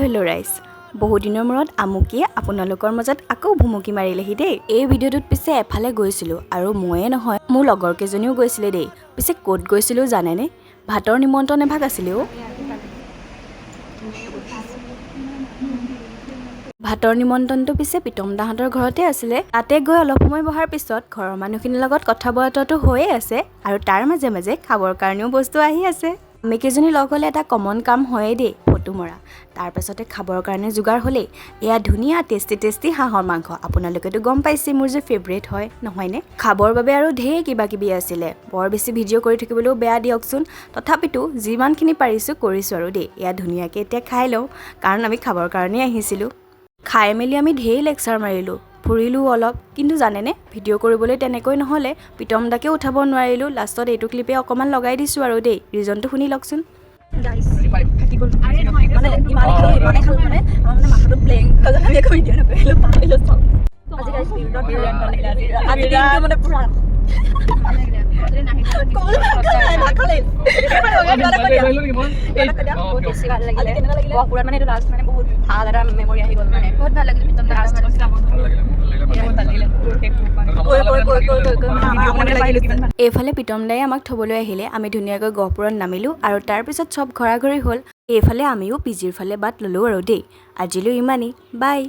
Hello' ৰাইজ বহু দিনৰ মূৰত আমুকিয়ে আপোনালোকৰ মাজত আকৌ ভুমুকি মাৰিলেহি দেই। এই ভিডিঅ'টোত পিছে এফালে গৈছিলোঁ আৰু ময়ে নহয় মোৰ লগৰ কেইজনীও গৈছিলে দেই। পিছে ক'ত গৈছিলোঁ জানেনে? ভাতৰ নিমন্ত্ৰণ এভাগ আছিলে অ'। ভাতৰ নিমন্ত্ৰণটো পিছে প্ৰীতম দাহঁতৰ ঘৰতে আছিলে। তাতে গৈ অলপ সময় বহাৰ পিছত ঘৰৰ মানুহখিনিৰ লগত কথা বতৰাটো হৈয়ে আছে আৰু তাৰ মাজে মাজে খাবৰ কাৰণেও বস্তু আহি আছে। আমি কেইজনী লগ হ'লে এটা কমন কাম হয়েই দেই, ফটো মৰা। তাৰপাছতে খাবৰ কাৰণে যোগাৰ হ'লেই এয়া ধুনীয়া টেষ্টি হাঁহৰ মাংস। আপোনালোকেতো গম পাইছে মোৰ যে ফেভৰেট হয় নহয়নে? খাবৰ বাবে আৰু ঢেৰ কিবা কিবি আছিলে। বৰ বেছি ভিডিঅ' কৰি থাকিবলৈও বেয়া দিয়কচোন, তথাপিতো যিমানখিনি পাৰিছোঁ কৰিছোঁ আৰু দেই। এয়া ধুনীয়াকৈ এতিয়া খাই লওঁ, কাৰণ আমি খাবৰ কাৰণেই আহিছিলোঁ। খাই মেলি আমি ঢেৰ লেকচাৰ মাৰিলোঁ, ফুৰিলোঁ অলপ, কিন্তু জানেনে ভিডিঅ' কৰিবলৈ তেনেকৈ নহ'লে প্ৰীতম দাকে উঠাব নোৱাৰিলোঁ। লাষ্টত এইটো ক্লিপে অকণমান লগাই দিছোঁ আৰু দেই। ৰিজনটো শুনি লওকচোন। এইফালে প্ৰীতম দাই আমাক থ'বলৈ আহিলে। আমি ধুনীয়াকৈ গহপুৰত নামিলোঁ আৰু তাৰপিছত চব ঘৰা ঘৰি হ'ল। এইফালে আমিও পিজিৰ ফালে বাট ল'লোঁ আৰু দেই। আজিলৈ ইমানেই, বাই।